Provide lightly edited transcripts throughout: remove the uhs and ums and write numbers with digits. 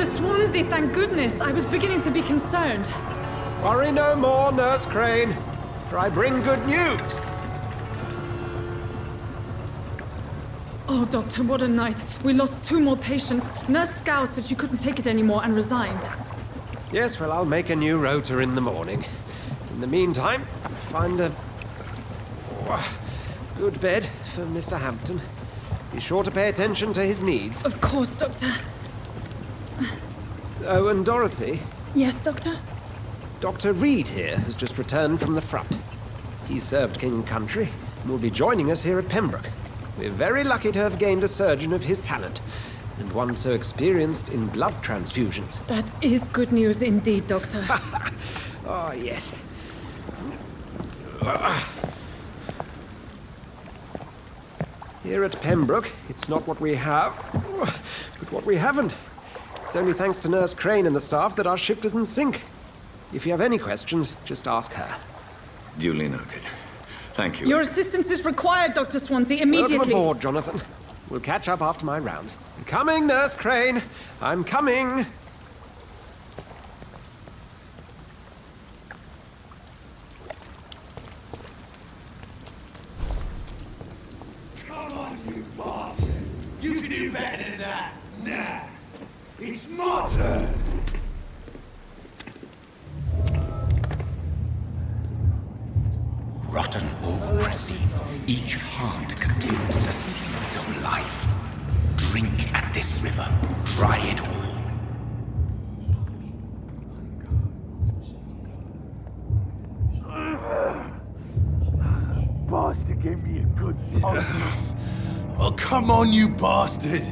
Dr. Swansea, thank goodness. I was beginning to be concerned. Worry no more, Nurse Crane, for I bring good news. Oh, Doctor, what a night. We lost 2 more patients. Nurse Scow said she couldn't take it anymore and resigned. Yes, well, I'll make a new rota in the morning. In the meantime, find a good bed for Mr. Hampton. Be sure to pay attention to his needs. Of course, Doctor. Oh, and Dorothy? Yes, Doctor? Dr. Reed here has just returned from the front. He served King and Country and will be joining us here at Pembroke. We're very lucky to have gained a surgeon of his talent, and one so experienced in blood transfusions. That is good news indeed, Doctor. Oh, yes. Here at Pembroke, it's not what we have, but what we haven't. It's only thanks to Nurse Crane and the staff that our ship doesn't sink. If you have any questions, just ask her. Duly noted. Thank you. Your assistance is required, Dr. Swansea, immediately. Welcome aboard, Jonathan. We'll catch up after my rounds. I'm coming, Nurse Crane. I'm coming. Come on, you bastard. You can do better than that. Nah. It's my turn. Rotten or crusty, each heart contains the seeds of life. Drink at this river, try it all. Bastard gave me a good pulse. Oh, come on, you bastard.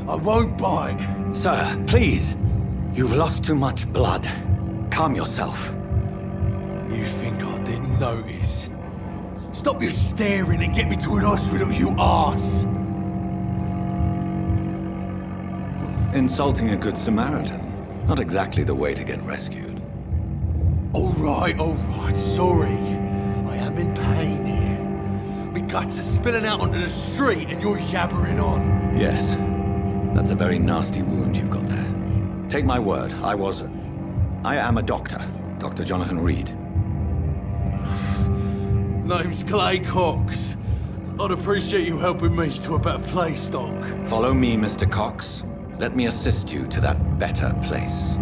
I won't bite. Sir, please. You've lost too much blood. Calm yourself. You think I didn't notice? Stop your staring and get me to an hospital, you arse! Insulting a good Samaritan. Not exactly the way to get rescued. Alright, sorry. I am in pain here. My guts are spilling out onto the street and you're yabbering on. Yes. That's a very nasty wound you've got there. Take my word, I am a doctor. Dr. Jonathan Reed. Name's Clay Cox. I'd appreciate you helping me to a better place, Doc. Follow me, Mr. Cox. Let me assist you to that better place.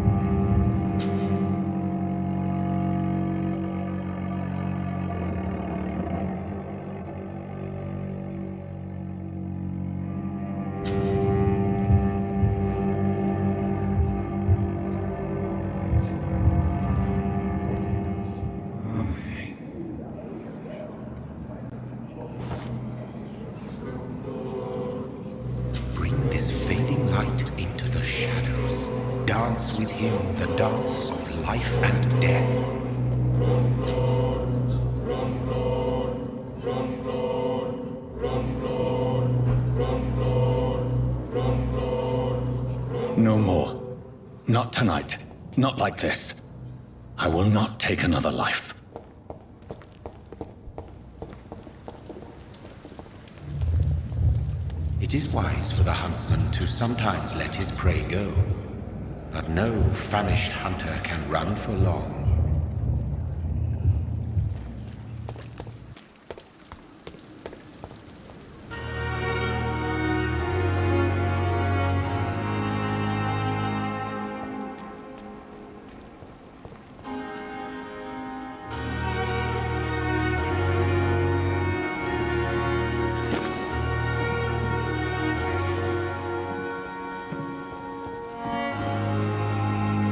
Bring this fading light into the shadows. Dance with him the dance of life and death. No more. Not tonight. Not like this. I will not take another life. It is wise for the huntsman to sometimes let his prey go, but no famished hunter can run for long.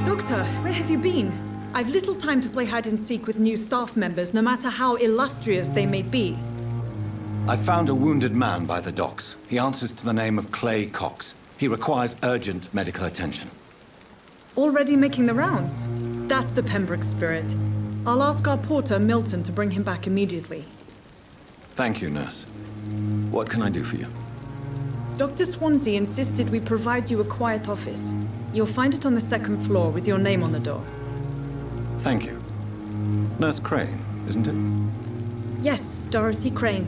Doctor, where have you been? I've little time to play hide and seek with new staff members, no matter how illustrious they may be. I found a wounded man by the docks. He answers to the name of Clay Cox. He requires urgent medical attention. Already making the rounds? That's the Pembroke spirit. I'll ask our porter, Milton, to bring him back immediately. Thank you, nurse. What can I do for you? Dr. Swansea insisted we provide you a quiet office. You'll find it on the 2nd floor with your name on the door. Thank you. Nurse Crane, isn't it? Yes, Dorothy Crane.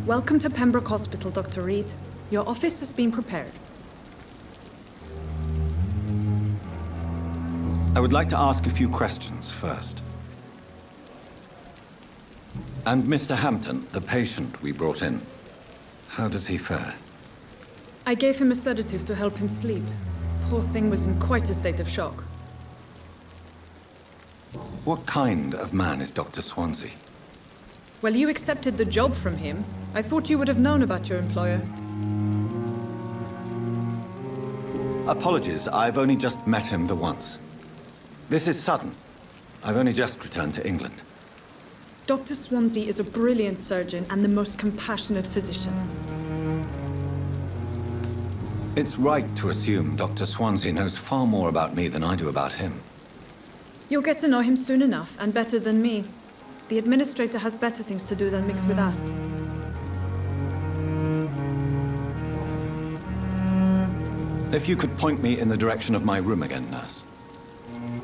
Welcome to Pembroke Hospital, Dr. Reed. Your office has been prepared. I would like to ask a few questions first. And Mr. Hampton, the patient we brought in, how does he fare? I gave him a sedative to help him sleep. Poor thing was in quite a state of shock. What kind of man is Dr. Swansea? Well, you accepted the job from him. I thought you would have known about your employer. Apologies, I've only just met him the once. This is sudden. I've only just returned to England. Dr. Swansea is a brilliant surgeon and the most compassionate physician. It's right to assume Dr. Swansea knows far more about me than I do about him. You'll get to know him soon enough, and better than me. The administrator has better things to do than mix with us. If you could point me in the direction of my room again, nurse.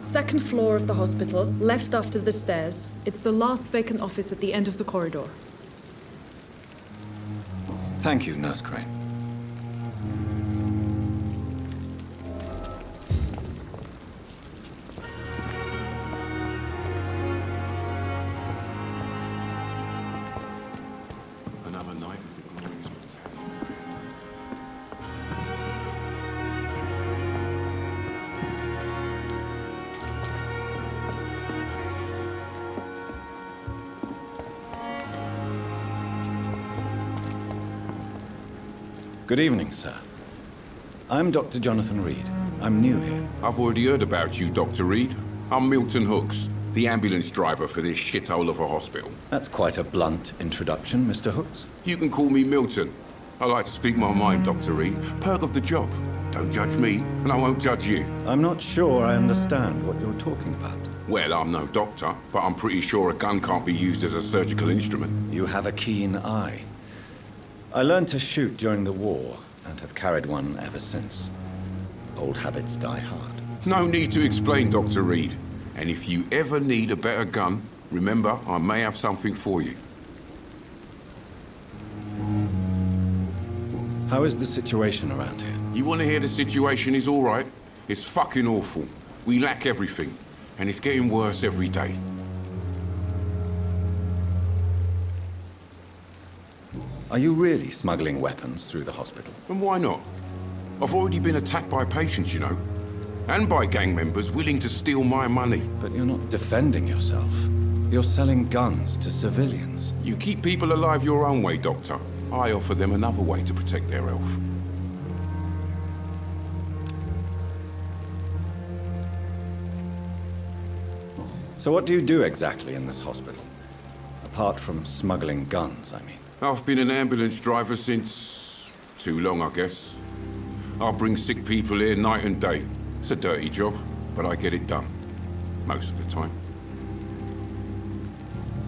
Second floor of the hospital, left after the stairs. It's the last vacant office at the end of the corridor. Thank you, Nurse Crane. Another night with the glorious. Good evening, sir. I'm Dr. Jonathan Reed. I'm new here. I've already heard about you, Dr. Reed. I'm Milton Hooks, the ambulance driver for this shithole of a hospital. That's quite a blunt introduction, Mr. Hooks. You can call me Milton. I like to speak my mind, Dr. Reed. Perk of the job. Don't judge me, and I won't judge you. I'm not sure I understand what you're talking about. Well, I'm no doctor, but I'm pretty sure a gun can't be used as a surgical instrument. You have a keen eye. I learned to shoot during the war, and have carried one ever since. Old habits die hard. No need to explain, Dr. Reed. And if you ever need a better gun, remember, I may have something for you. How is the situation around here? You want to hear the situation is all right? It's fucking awful. We lack everything, and it's getting worse every day. Are you really smuggling weapons through the hospital? And why not? I've already been attacked by patients, you know. And by gang members willing to steal my money. But you're not defending yourself. You're selling guns to civilians. You keep people alive your own way, Doctor. I offer them another way to protect their health. So what do you do exactly in this hospital? Apart from smuggling guns, I mean. I've been an ambulance driver since... too long, I guess. I bring sick people here night and day. It's a dirty job, but I get it done. Most of the time.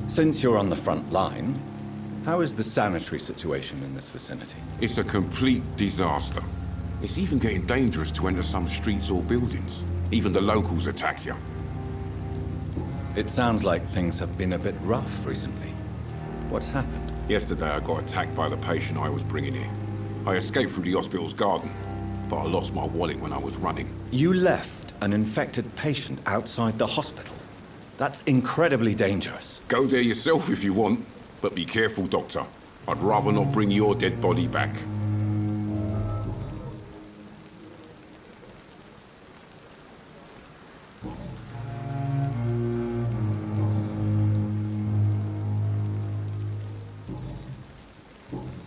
Since you're on the front line, how is the sanitary situation in this vicinity? It's a complete disaster. It's even getting dangerous to enter some streets or buildings. Even the locals attack you. It sounds like things have been a bit rough recently. What's happened? Yesterday I got attacked by the patient I was bringing here. I escaped through the hospital's garden, but I lost my wallet when I was running. You left an infected patient outside the hospital? That's incredibly dangerous. Go there yourself if you want, but be careful, Doctor. I'd rather not bring your dead body back.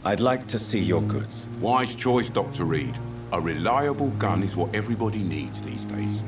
I'd like to see your goods. Wise choice, Dr. Reed. A reliable gun is what everybody needs these days.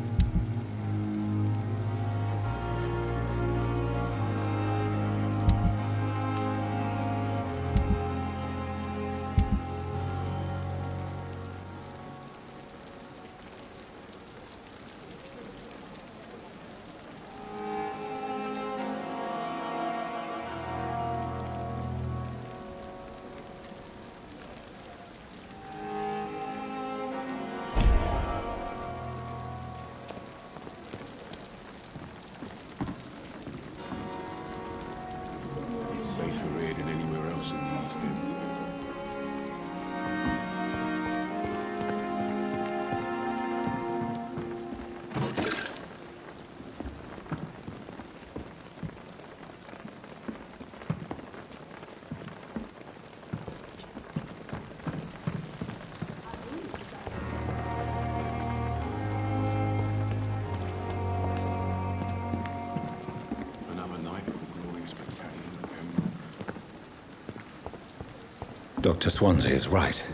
Dr. Swansea is right.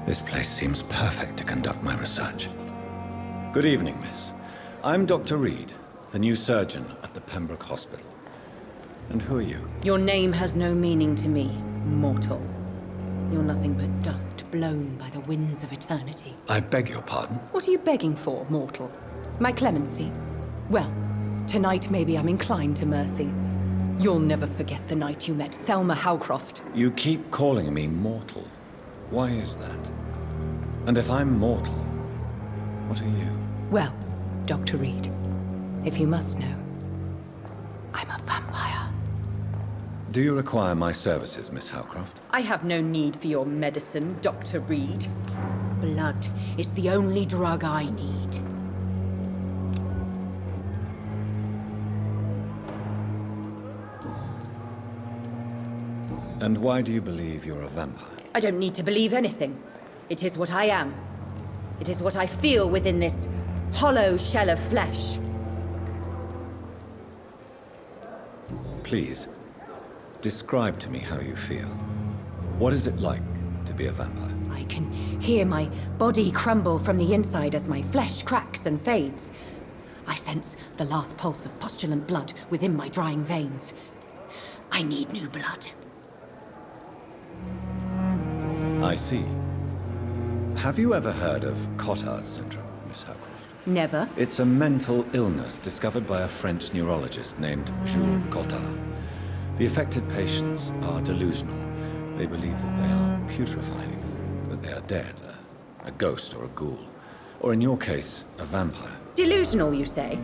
This place seems perfect to conduct my research. Good evening, miss. I'm Dr. Reed, the new surgeon at the Pembroke Hospital. And who are you? Your name has no meaning to me, mortal. You're nothing but dust blown by the winds of eternity. I beg your pardon? What are you begging for, mortal? My clemency? Well, tonight maybe I'm inclined to mercy. You'll never forget the night you met Thelma Howcroft. You keep calling me mortal. Why is that? And if I'm mortal, what are you? Well, Dr. Reed, if you must know, I'm a vampire. Do you require my services, Miss Howcroft? I have no need for your medicine, Dr. Reed. Blood is the only drug I need. And why do you believe you're a vampire? I don't need to believe anything. It is what I am. It is what I feel within this hollow shell of flesh. Please, describe to me how you feel. What is it like to be a vampire? I can hear my body crumble from the inside as my flesh cracks and fades. I sense the last pulse of postulant blood within my drying veins. I need new blood. I see. Have you ever heard of Cotard's syndrome, Miss Howcroft? Never. It's a mental illness discovered by a French neurologist named Jules Cotard. The affected patients are delusional. They believe that they are putrefying, that they are dead, a ghost or a ghoul. Or in your case, a vampire. Delusional, you say?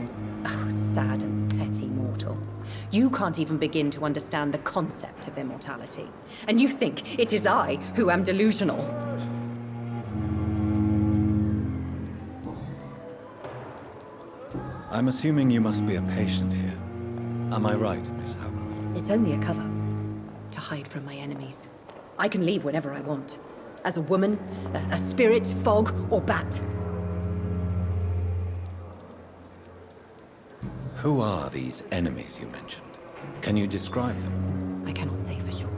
Oh, sad and petty mortal. You can't even begin to understand the concept of immortality. And you think it is I who am delusional. I'm assuming you must be a patient here. Am I right, Miss Howcroft? It's only a cover. To hide from my enemies. I can leave whenever I want. As a woman, a spirit, fog, or bat. Who are these enemies you mentioned? Can you describe them? I cannot say for sure.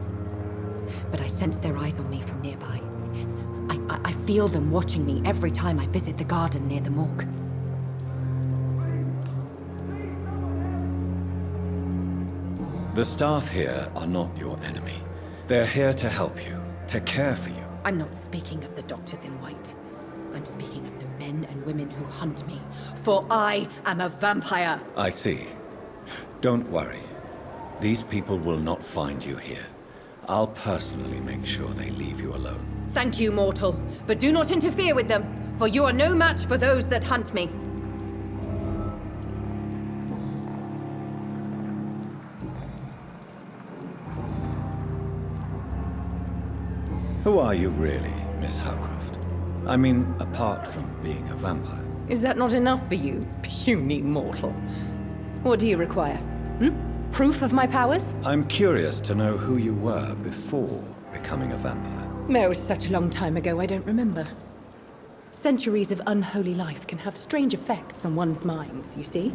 But I sense their eyes on me from nearby. I feel them watching me every time I visit the garden near the morgue. The staff here are not your enemy. They're here to help you, to care for you. I'm not speaking of the doctors in white. I'm speaking of the men and women who hunt me. For I am a vampire. I see. Don't worry. These people will not find you here. I'll personally make sure they leave you alone. Thank you, mortal. But do not interfere with them, for you are no match for those that hunt me. Who are you really, Miss Howcroft? I mean, apart from being a vampire. Is that not enough for you, puny mortal? What do you require? Proof of my powers? I'm curious to know who you were before becoming a vampire. It was such a long time ago, I don't remember. Centuries of unholy life can have strange effects on one's minds, you see?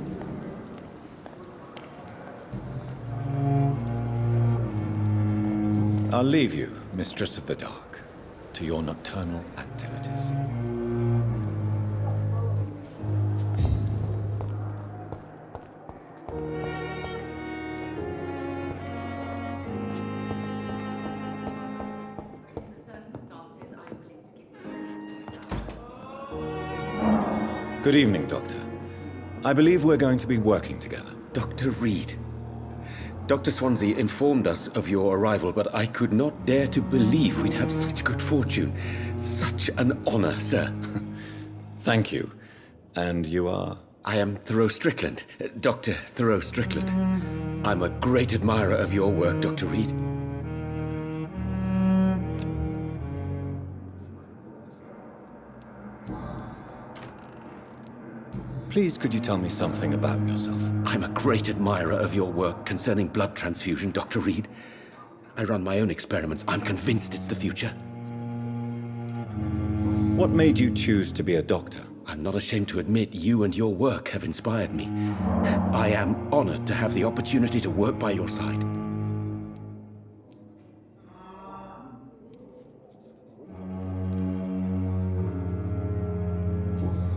I'll leave you, Mistress of the Dark, to your nocturnal activities. Good evening, Doctor. I believe we're going to be working together. Dr. Reed. Dr. Swansea informed us of your arrival, but I could not dare to believe we'd have such good fortune. Such an honor, sir. Thank you. And you are? I am Thoreau Strickland, Dr. Thoreau Strickland. I'm a great admirer of your work, Dr. Reed. Please, could you tell me something about yourself? I'm a great admirer of your work concerning blood transfusion, Dr. Reed. I run my own experiments. I'm convinced it's the future. What made you choose to be a doctor? I'm not ashamed to admit you and your work have inspired me. I am honored to have the opportunity to work by your side.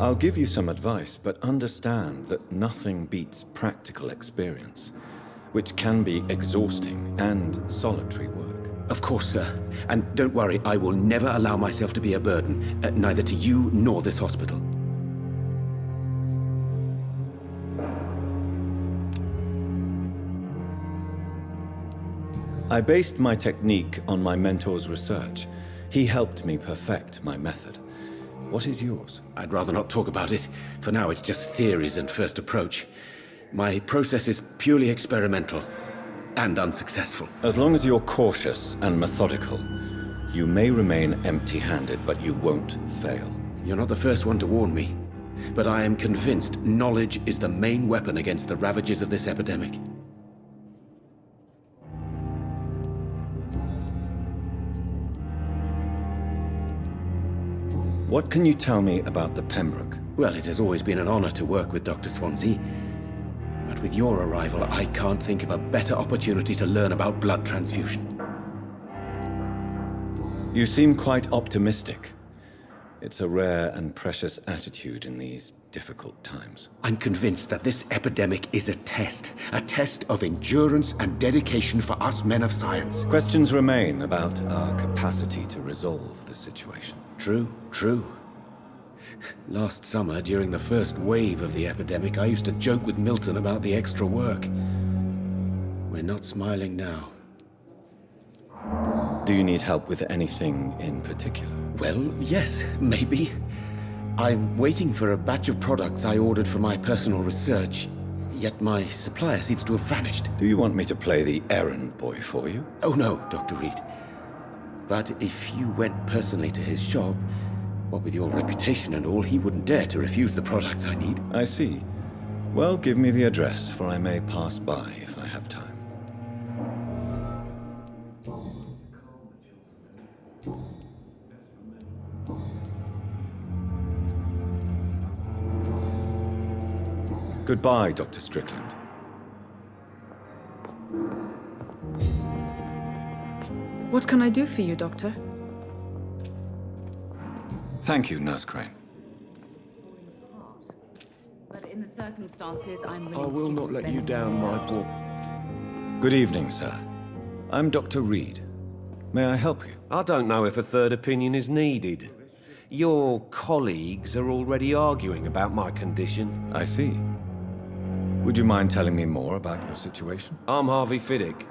I'll give you some advice, but understand that nothing beats practical experience, which can be exhausting and solitary work. Of course, sir. And don't worry, I will never allow myself to be a burden, neither to you nor this hospital. I based my technique on my mentor's research. He helped me perfect my method. What is yours? I'd rather not talk about it. For now, it's just theories and first approach. My process is purely experimental and unsuccessful. As long as you're cautious and methodical, you may remain empty-handed, but you won't fail. You're not the first one to warn me, but I am convinced knowledge is the main weapon against the ravages of this epidemic. What can you tell me about the Pembroke? Well, it has always been an honor to work with Dr. Swansea. But with your arrival, I can't think of a better opportunity to learn about blood transfusion. You seem quite optimistic. It's a rare and precious attitude in these difficult times. I'm convinced that this epidemic is a test of endurance and dedication for us men of science. Questions remain about our capacity to resolve the situation. True. Last summer, during the first wave of the epidemic, I used to joke with Milton about the extra work. We're not smiling now. Do you need help with anything in particular? Well, yes, maybe. I'm waiting for a batch of products I ordered for my personal research, yet my supplier seems to have vanished. Do you want me to play the errand boy for you? Oh no, Dr. Reed. But if you went personally to his shop, what with your reputation and all, he wouldn't dare to refuse the products I need. I see. Well, give me the address, for I may pass by if I have time. Goodbye, Dr. Strickland. What can I do for you, Doctor? Thank you, Nurse Crane. But in the circumstances, I'm I will not let you down, my boy. Good evening, sir. I'm Dr. Reed. May I help you? I don't know if a third opinion is needed. Your colleagues are already arguing about my condition. I see. Would you mind telling me more about your situation? I'm Harvey Fiddick.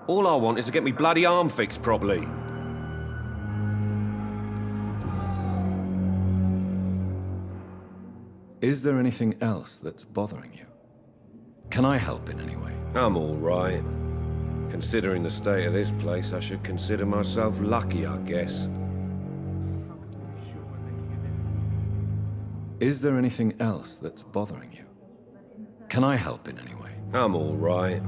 All I want is to get me bloody arm fixed properly. Is there anything else that's bothering you? Can I help in any way? I'm all right. Considering the state of this place, I should consider myself lucky, I guess. Is there anything else that's bothering you? Can I help in any way? I'm all right.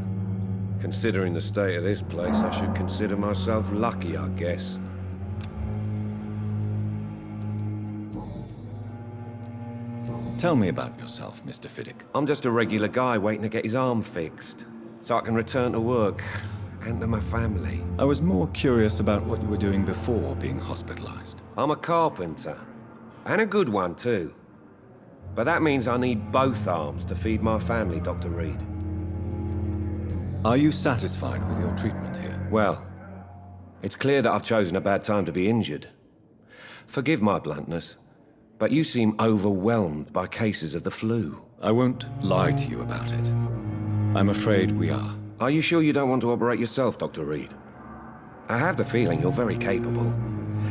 Considering the state of this place, I should consider myself lucky, I guess. Tell me about yourself, Mr. Fiddick. I'm just a regular guy waiting to get his arm fixed, so I can return to work and to my family. I was more curious about what you were doing before being hospitalized. I'm a carpenter, and a good one too. But that means I need both arms to feed my family, Dr. Reed. Are you satisfied with your treatment here? Well, it's clear that I've chosen a bad time to be injured. Forgive my bluntness, but you seem overwhelmed by cases of the flu. I won't lie to you about it. I'm afraid we are. Are you sure you don't want to operate yourself, Dr. Reed? I have the feeling you're very capable,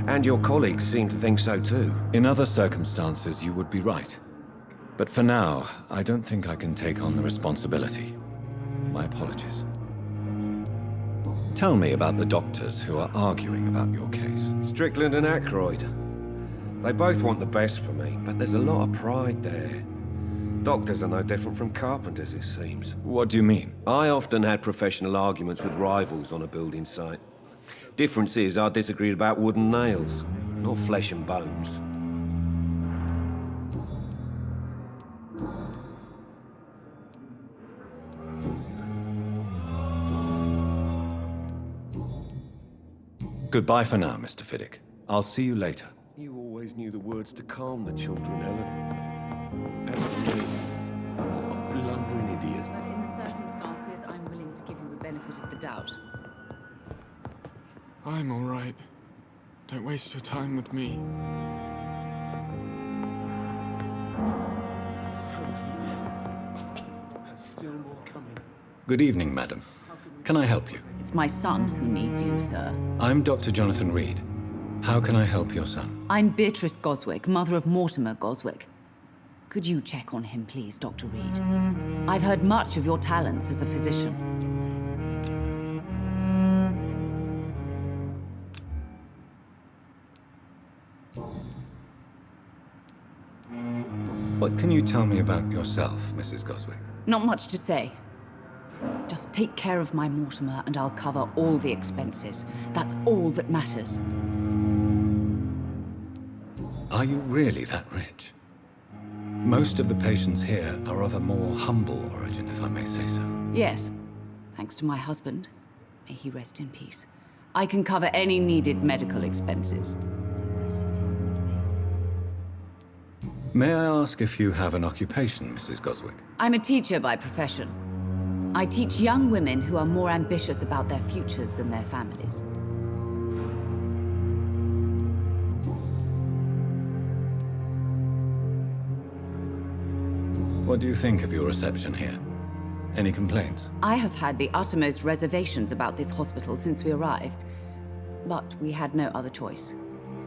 and your colleagues seem to think so too. In other circumstances, you would be right. But for now, I don't think I can take on the responsibility. My apologies. Tell me about the doctors who are arguing about your case. Strickland and Aykroyd. They both want the best for me, but there's a lot of pride there. Doctors are no different from carpenters, it seems. What do you mean? I often had professional arguments with rivals on a building site. Difference is, I disagreed about wood and nails, not flesh and bones. Goodbye for now, Mr. Fiddick. I'll see you later. You always always knew the words to calm the children, Ellen. As for me, what a blundering idiot. But in the circumstances, I'm willing to give you the benefit of the doubt. I'm all right. Don't waste your time with me. So many deaths. And still more coming. Good evening, madam. Can I help you? It's my son who needs you, sir. I'm Dr. Jonathan Reed. How can I help your son? I'm Beatrice Goswick, mother of Mortimer Goswick. Could you check on him, please, Dr. Reed? I've heard much of your talents as a physician. What can you tell me about yourself, Mrs. Goswick? Not much to say. Just take care of my Mortimer and I'll cover all the expenses. That's all that matters. Are you really that rich? Most of the patients here are of a more humble origin, if I may say so. Yes, thanks to my husband. May he rest in peace. I can cover any needed medical expenses. May I ask if you have an occupation, Mrs. Goswick? I'm a teacher by profession. I teach young women who are more ambitious about their futures than their families. What do you think of your reception here? Any complaints? I have had the uttermost reservations about this hospital since we arrived. But we had no other choice,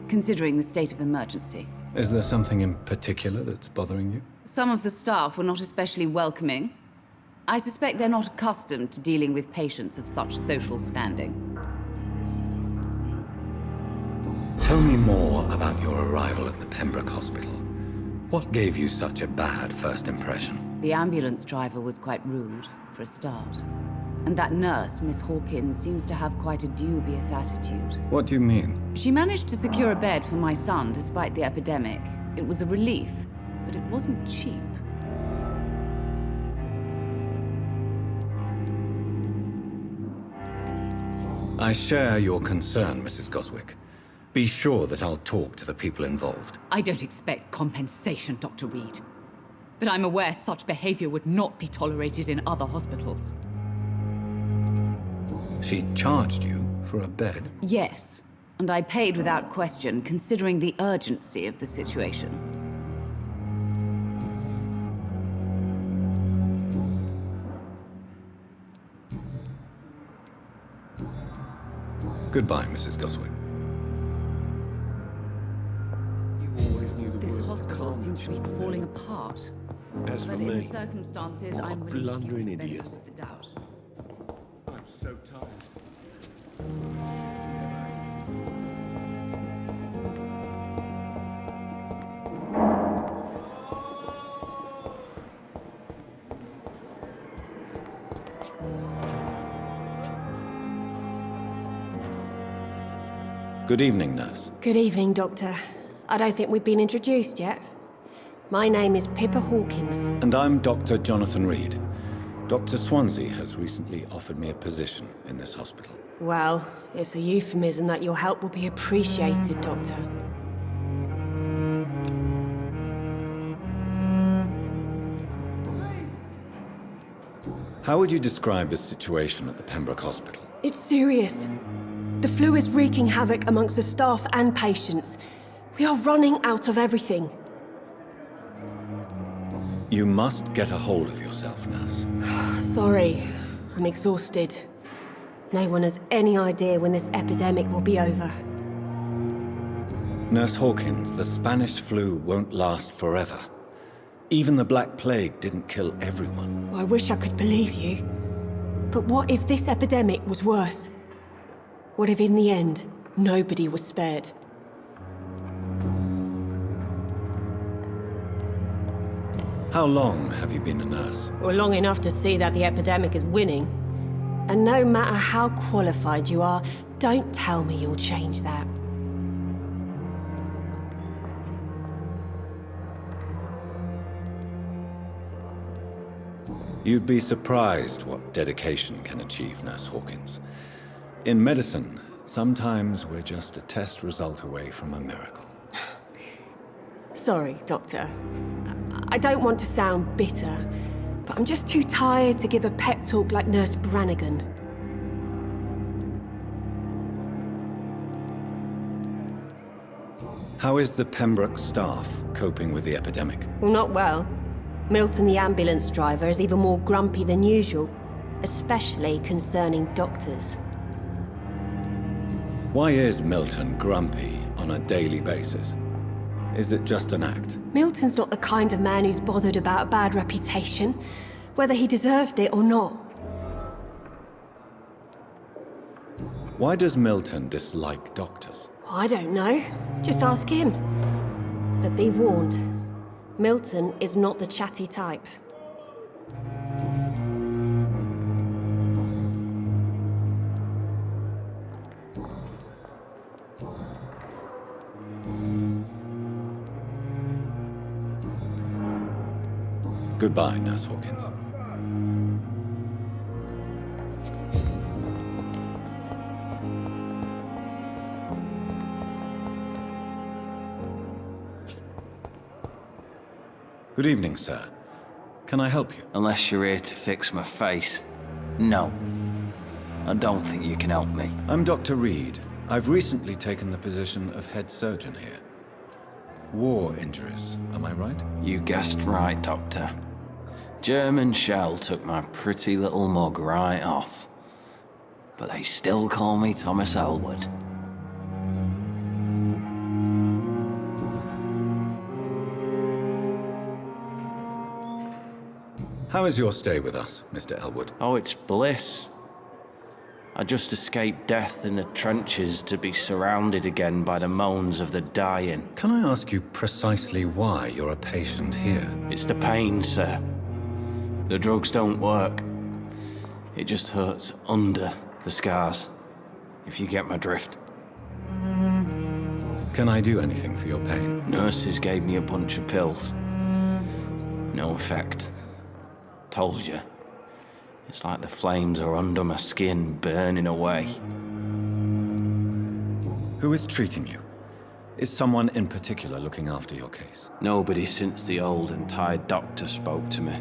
considering the state of emergency. Is there something in particular that's bothering you? Some of the staff were not especially welcoming. I suspect they're not accustomed to dealing with patients of such social standing. Tell me more about your arrival at the Pembroke Hospital. What gave you such a bad first impression? The ambulance driver was quite rude, for a start. And that nurse, Miss Hawkins, seems to have quite a dubious attitude. What do you mean? She managed to secure a bed for my son despite the epidemic. It was a relief, but it wasn't cheap. I share your concern, Mrs. Goswick. Be sure that I'll talk to the people involved. I don't expect compensation, Dr. Reed. But I'm aware such behavior would not be tolerated in other hospitals. She charged you for a bed? Yes, and I paid without question, considering the urgency of the situation. Goodbye, Mrs. Goswick. This hospital seems to be falling apart. As for But in the me, circumstances, what a I'm willing to give you blundering the idiot. benefit of the doubt. I'm so tired. Good evening, nurse. Good evening, Doctor. I don't think we've been introduced yet. My name is Pippa Hawkins. And I'm Dr. Jonathan Reed. Dr. Swansea has recently offered me a position in this hospital. Well, it's a euphemism that your help will be appreciated, Doctor. How would you describe the situation at the Pembroke Hospital? It's serious. The flu is wreaking havoc amongst the staff and patients. We are running out of everything. You must get a hold of yourself, nurse. Sorry, I'm exhausted. No one has any idea when this epidemic will be over. Nurse Hawkins, the Spanish flu won't last forever. Even the Black Plague didn't kill everyone. I wish I could believe you. But what if this epidemic was worse? What if in the end, nobody was spared? How long have you been a nurse? Well, long enough to see that the epidemic is winning. And no matter how qualified you are, don't tell me you'll change that. You'd be surprised what dedication can achieve, Nurse Hawkins. In medicine, sometimes we're just a test result away from a miracle. sorry, Doctor. I don't want to sound bitter, but I'm just too tired to give a pep talk like Nurse Brannigan. How is the Pembroke staff coping with the epidemic? Well, not well. Milton, the ambulance driver, is even more grumpy than usual, especially concerning doctors. Why is Milton grumpy on a daily basis? Is it just an act? Milton's not the kind of man who's bothered about a bad reputation, whether he deserved it or not. Why does Milton dislike doctors? I don't know. Just ask him. But be warned, Milton is not the chatty type. Goodbye, Nurse Hawkins. Good evening, sir. Can I help you? Unless you're here to fix my face. No. I don't think you can help me. I'm Dr. Reed. I've recently taken the position of head surgeon here. War injuries, am I right? You guessed right, Doctor. German shell took my pretty little mug right off. But they still call me Thomas Elwood. How is your stay with us, Mr. Elwood? Oh, it's bliss. I just escaped death in the trenches to be surrounded again by the moans of the dying. Can I ask you precisely why you're a patient here? It's the pain, sir. The drugs don't work. It just hurts under the scars, if you get my drift. Can I do anything for your pain? Nurses gave me a bunch of pills. No effect. Told you. It's like the flames are under my skin, burning away. Who is treating you? Is someone in particular looking after your case? Nobody since the old and tired doctor spoke to me.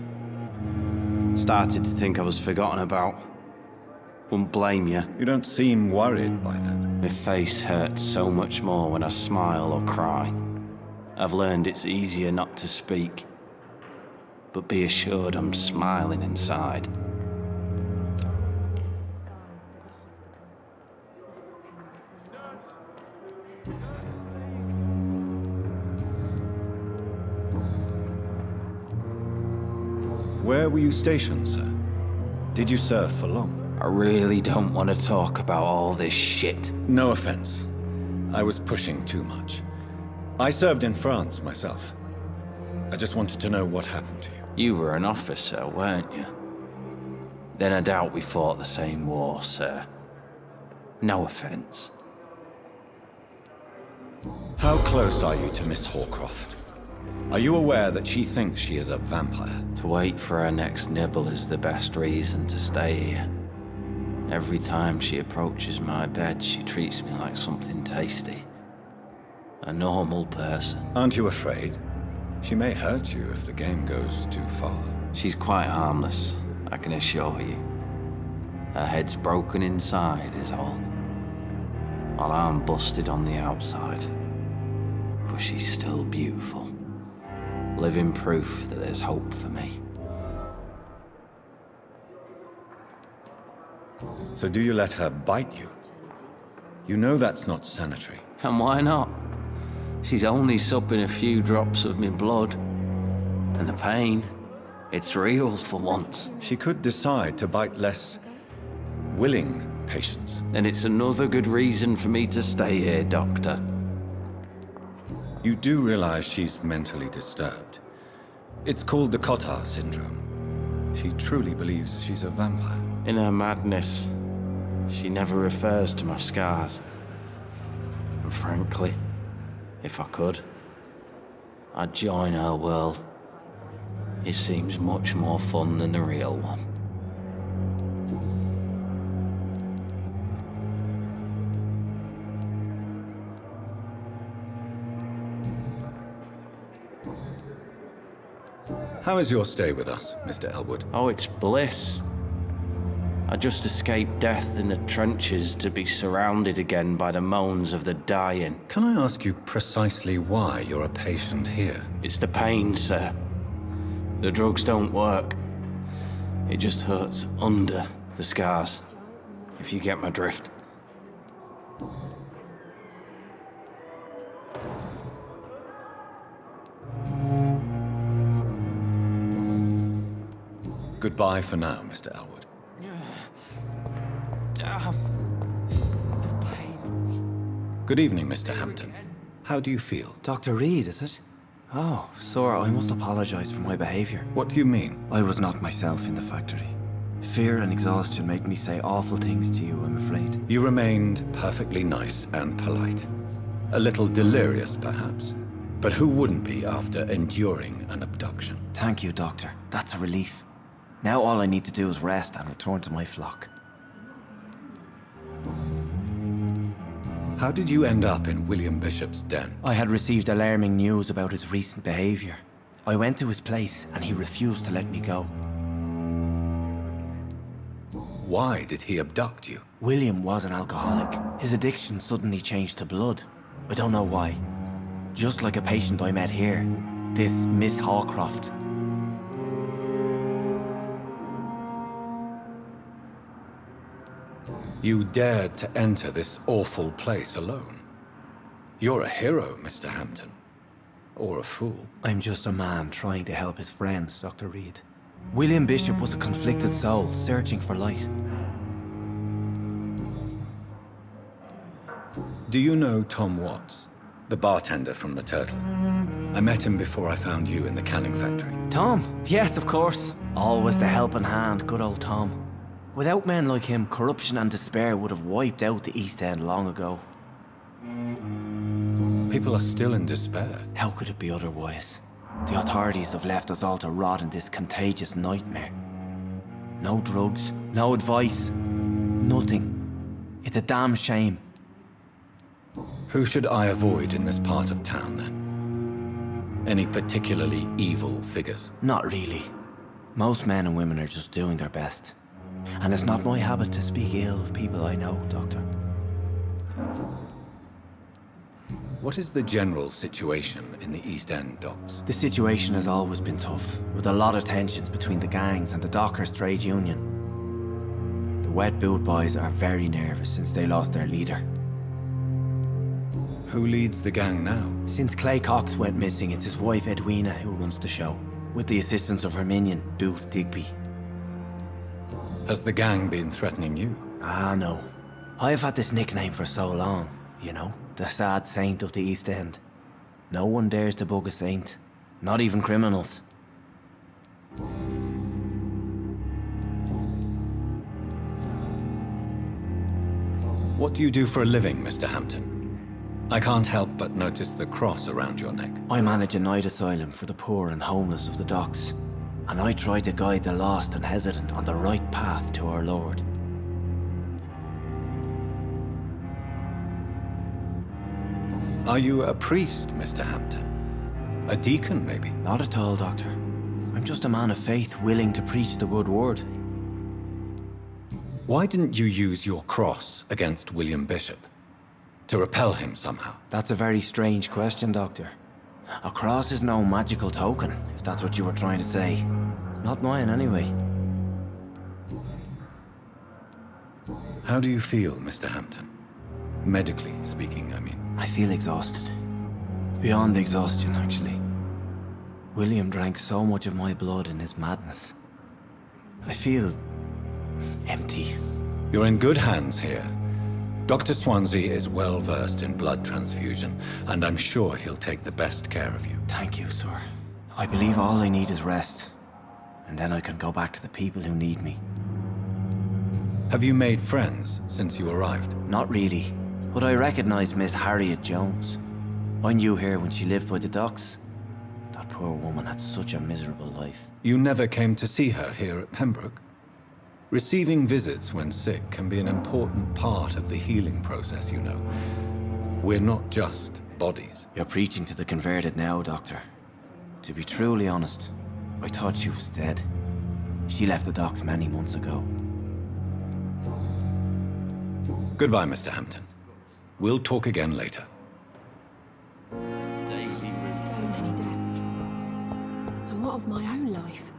Started to think I was forgotten about. Wouldn't blame you. You don't seem worried by that. My face hurts so much more when I smile or cry. I've learned it's easier not to speak. But be assured I'm smiling inside. Where were you stationed, sir? Did you serve for long? I really don't want to talk about all this shit. No offense. I was pushing too much. I served in France myself. I just wanted to know what happened to you. You were an officer, weren't you? Then I doubt we fought the same war, sir. No offense. How close are you to Miss Hawcroft? Are you aware that she thinks she is a vampire? To wait for her next nibble is the best reason to stay here. Every time she approaches my bed, she treats me like something tasty. A normal person. Aren't you afraid? She may hurt you if the game goes too far. She's quite harmless, I can assure you. Her head's broken inside is all. While I'm busted on the outside. But she's still beautiful. Living proof that there's hope for me. So do you let her bite you? You know that's not sanitary. And why not? She's only supping a few drops of me blood. And the pain, it's real for once. She could decide to bite less willing patients. And it's another good reason for me to stay here, Doctor. You do realize she's mentally disturbed. It's called the Cotard syndrome. She truly believes she's a vampire. In her madness, she never refers to my scars. And frankly, if I could, I'd join her world. It seems much more fun than the real one. How is your stay with us, Mr. Elwood? Oh, it's bliss. I just escaped death in the trenches to be surrounded again by the moans of the dying. Can I ask you precisely why you're a patient here? It's the pain, sir. The drugs don't work. It just hurts under the scars, if you get my drift. Goodbye for now, Mr. Elwood. Good evening, Mr. Hampton. How do you feel? Dr. Reed, is it? Oh, sir, I must apologize for my behavior. What do you mean? I was not myself in the factory. Fear and exhaustion made me say awful things to you, I'm afraid. You remained perfectly nice and polite. A little delirious, perhaps. But who wouldn't be after enduring an abduction? Thank you, Doctor. That's a relief. Now all I need to do is rest and return to my flock. How did you end up in William Bishop's den? I had received alarming news about his recent behavior. I went to his place and he refused to let me go. Why did he abduct you? William was an alcoholic. His addiction suddenly changed to blood. I don't know why. Just like a patient I met here. This Miss Hawcroft. You dared to enter this awful place alone. You're a hero, Mr. Hampton. Or a fool. I'm just a man trying to help his friends, Dr. Reed. William Bishop was a conflicted soul, searching for light. Do you know Tom Watts, the bartender from the Turtle? I met him before I found you in the canning factory. Tom? Yes, of course. Always the helping hand, good old Tom. Without men like him, corruption and despair would have wiped out the East End long ago. People are still in despair. How could it be otherwise? The authorities have left us all to rot in this contagious nightmare. No drugs, no advice, nothing. It's a damn shame. Who should I avoid in this part of town, then? Any particularly evil figures? Not really. Most men and women are just doing their best. And it's not my habit to speak ill of people I know, Doctor. What is the general situation in the East End docks? The situation has always been tough, with a lot of tensions between the gangs and the Dockers' trade union. The wet boot boys are very nervous since they lost their leader. Who leads the gang now? Since Clay Cox went missing, it's his wife Edwina who runs the show, with the assistance of her minion, Booth Digby. Has the gang been threatening you? Ah, no. I've had this nickname for so long, you know, the sad saint of the East End. No one dares to bug a saint, not even criminals. What do you do for a living, Mr. Hampton? I can't help but notice the cross around your neck. I manage a night asylum for the poor and homeless of the docks. And I try to guide the lost and hesitant on the right path to our Lord. Are you a priest, Mr. Hampton? A deacon, maybe? Not at all, Doctor. I'm just a man of faith willing to preach the good word. Why didn't you use your cross against William Bishop? To repel him somehow? That's a very strange question, Doctor. A cross is no magical token, if that's what you were trying to say. Not mine, anyway. How do you feel, Mr. Hampton? Medically speaking, I mean. I feel exhausted. Beyond exhaustion, actually. William drank so much of my blood in his madness. I feel empty. You're in good hands here. Dr. Swansea is well versed in blood transfusion, and I'm sure he'll take the best care of you. Thank you, sir. I believe all I need is rest. And then I can go back to the people who need me. Have you made friends since you arrived? Not really, but I recognize Miss Harriet Jones. I knew her when she lived by the docks. That poor woman had such a miserable life. You never came to see her here at Pembroke? Receiving visits when sick can be an important part of the healing process, you know. We're not just bodies. You're preaching to the converted now, Doctor. To be truly honest, I thought she was dead. She left the docks many months ago. Goodbye, Mr. Hampton. We'll talk again later. So many deaths. And what of my own life?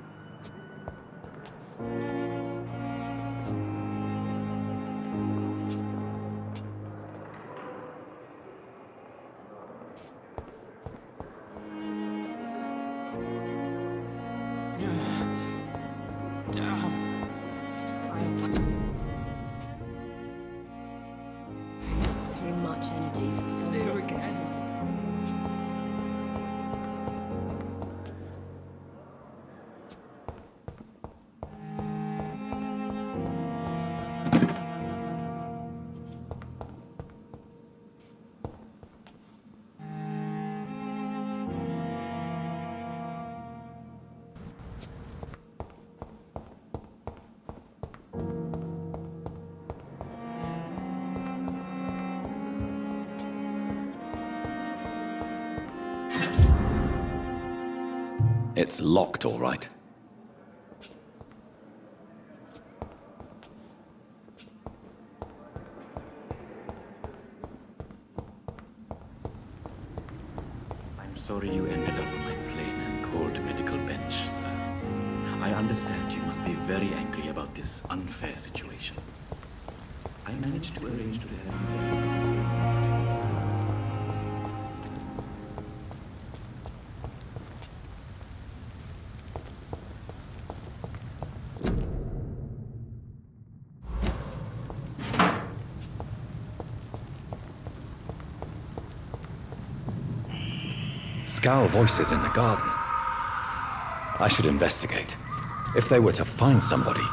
Too much energy for so little result. It's locked, all right. I'm sorry you ended up on my plain and cold medical bench, sir. I understand you must be very angry about this unfair situation. I managed to arrange to have you. Scowl voices in the garden. I should investigate. If they were to find somebody.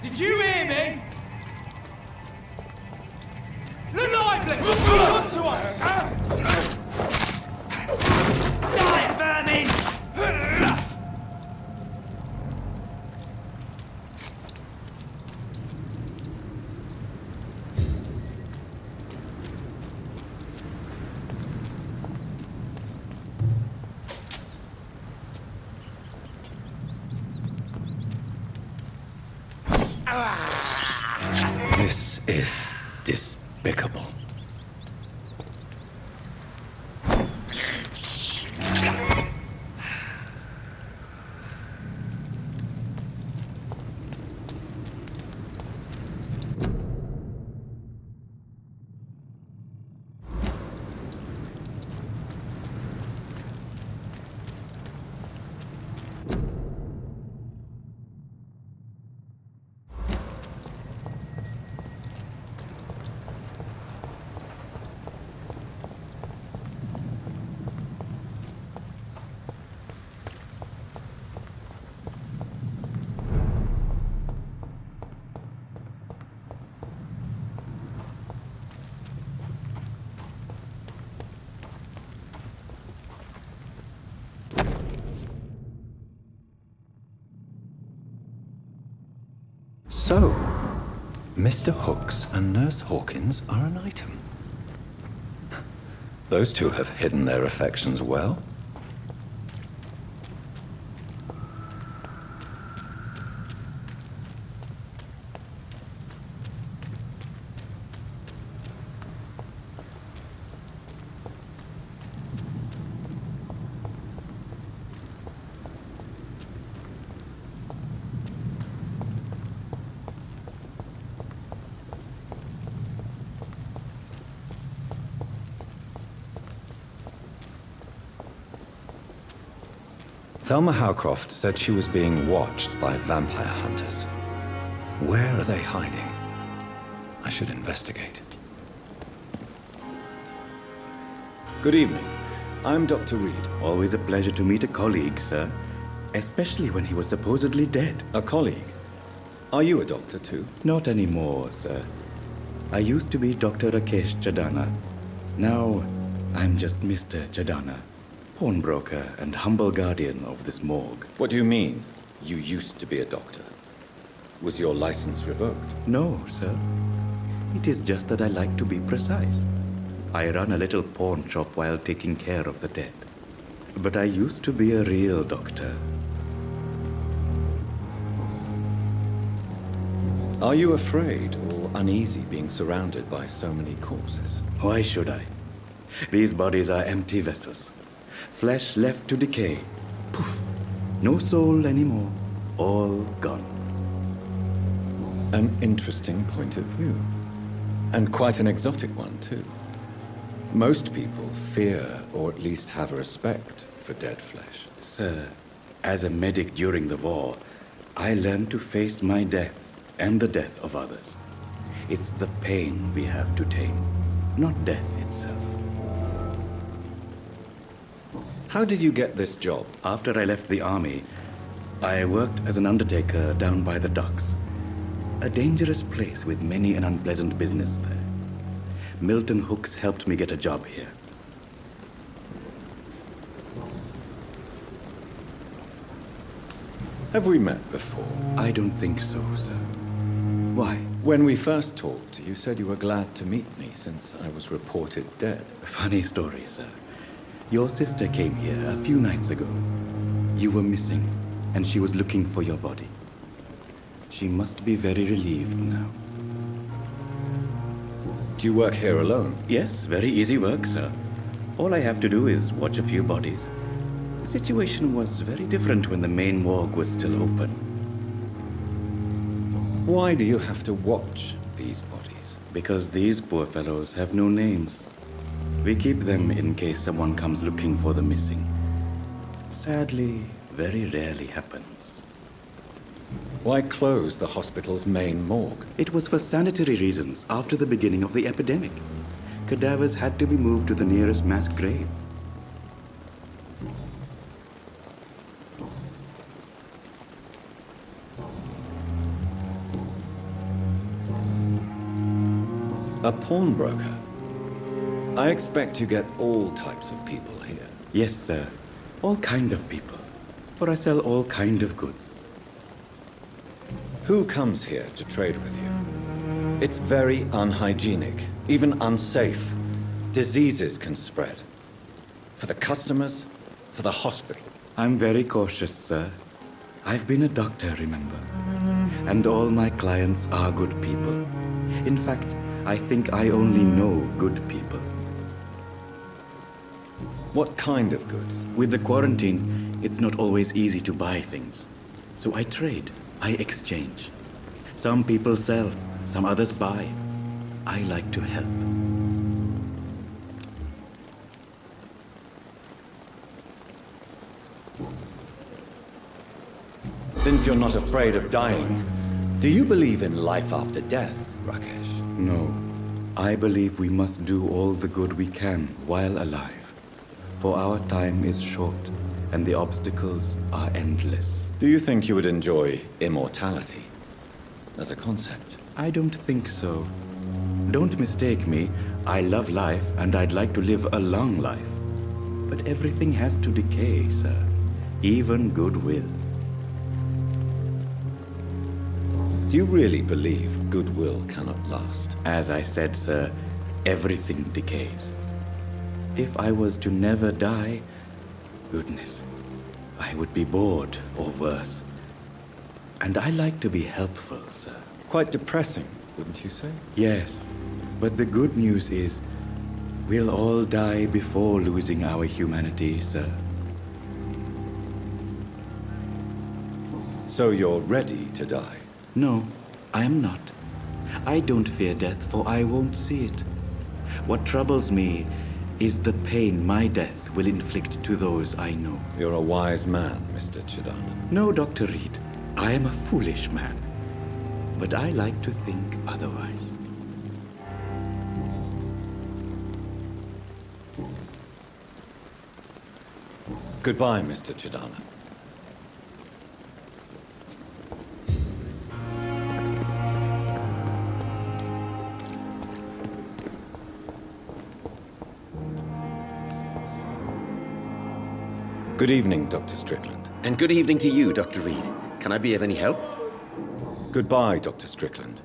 Did you hear me? Look lively! He's on to us! Die, vermin! This is despicable. So, Mr. Hooks and Nurse Hawkins are an item. Those two have hidden their affections well. Thelma Howcroft said she was being watched by vampire hunters. Where are they hiding? I should investigate. Good evening. I'm Dr. Reed. Always a pleasure to meet a colleague, sir. Especially when he was supposedly dead. A colleague? Are you a doctor too? Not anymore, sir. I used to be Dr. Rakesh Chadana. Now, I'm just Mr. Chadana. Pawnbroker and humble guardian of this morgue. What do you mean, you used to be a doctor? Was your license revoked? No, sir. It is just that I like to be precise. I run a little pawn shop while taking care of the dead. But I used to be a real doctor. Are you afraid or uneasy being surrounded by so many corpses? Why should I? These bodies are empty vessels. Flesh left to decay. Poof. No soul anymore. All gone. An interesting point of view. And quite an exotic one, too. Most people fear, or at least have a respect, for dead flesh. Sir, as a medic during the war, I learned to face my death and the death of others. It's the pain we have to tame, not death itself. How did you get this job? After I left the army, I worked as an undertaker down by the docks. A dangerous place with many an unpleasant business there. Milton Hooks helped me get a job here. Have we met before? I don't think so, sir. Why? When we first talked, you said you were glad to meet me since I was reported dead. Funny story, sir. Your sister came here a few nights ago. You were missing, and she was looking for your body. She must be very relieved now. Do you work here alone? Yes, very easy work, sir. All I have to do is watch a few bodies. The situation was very different when the main morgue was still open. Why do you have to watch these bodies? Because these poor fellows have no names. We keep them in case someone comes looking for the missing. Sadly, very rarely happens. Why close the hospital's main morgue? It was for sanitary reasons after the beginning of the epidemic. Cadavers had to be moved to the nearest mass grave. A pawnbroker? I expect you get all types of people here. Yes, sir. All kind of people. For I sell all kind of goods. Who comes here to trade with you? It's very unhygienic, even unsafe. Diseases can spread. For the customers, for the hospital. I'm very cautious, sir. I've been a doctor, remember? And all my clients are good people. In fact, I think I only know good people. What kind of goods? With the quarantine, it's not always easy to buy things. So I trade, I exchange. Some people sell, some others buy. I like to help. Since you're not afraid of dying, do you believe in life after death, Rakesh? No. I believe we must do all the good we can while alive. For our time is short, and the obstacles are endless. Do you think you would enjoy immortality as a concept? I don't think so. Don't mistake me. I love life, and I'd like to live a long life. But everything has to decay, sir. Even goodwill. Do you really believe goodwill cannot last? As I said, sir, everything decays. If I was to never die, goodness, I would be bored or worse. And I like to be helpful, sir. Quite depressing, wouldn't you say? Yes, but the good news is we'll all die before losing our humanity, sir. So you're ready to die? No, I am not. I don't fear death, for I won't see it. What troubles me is the pain my death will inflict to those I know. You're a wise man, Mr. Chidana. No, Dr. Reed. I am a foolish man. But I like to think otherwise. Goodbye, Mr. Chidana. Good evening, Dr. Strickland. And good evening to you, Dr. Reed. Can I be of any help? Goodbye, Dr. Strickland.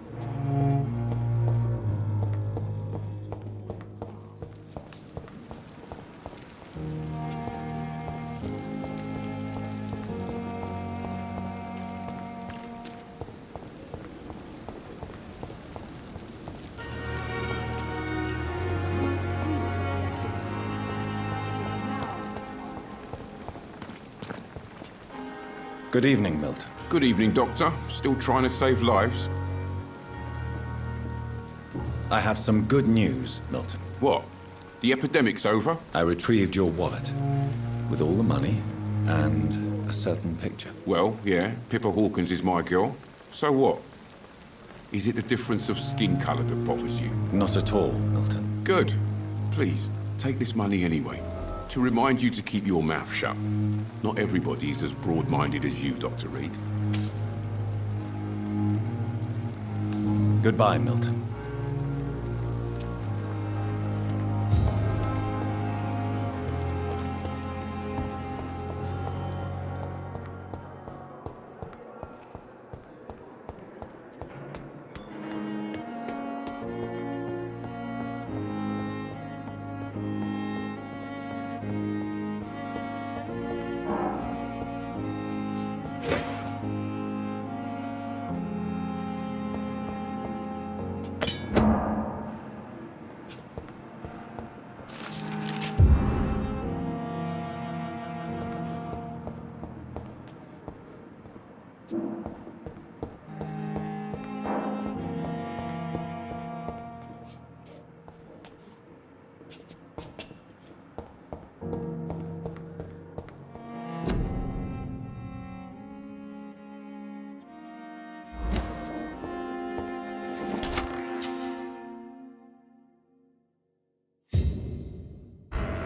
Good evening, Milton. Good evening, Doctor. Still trying to save lives? I have some good news, Milton. What? The epidemic's over? I retrieved your wallet with all the money and a certain picture. Well, yeah, Pippa Hawkins is my girl. So what? Is it the difference of skin colour that bothers you? Not at all, Milton. Good. Please, take this money anyway. To remind you to keep your mouth shut. Not everybody's as broad-minded as you, Dr. Reed. Goodbye, Milton.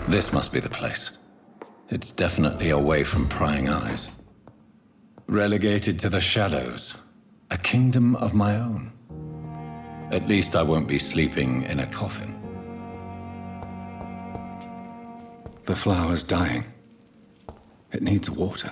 This must be the place. It's definitely away from prying eyes. Relegated to the shadows. A kingdom of my own. At least I won't be sleeping in a coffin. The flower's dying. It needs water.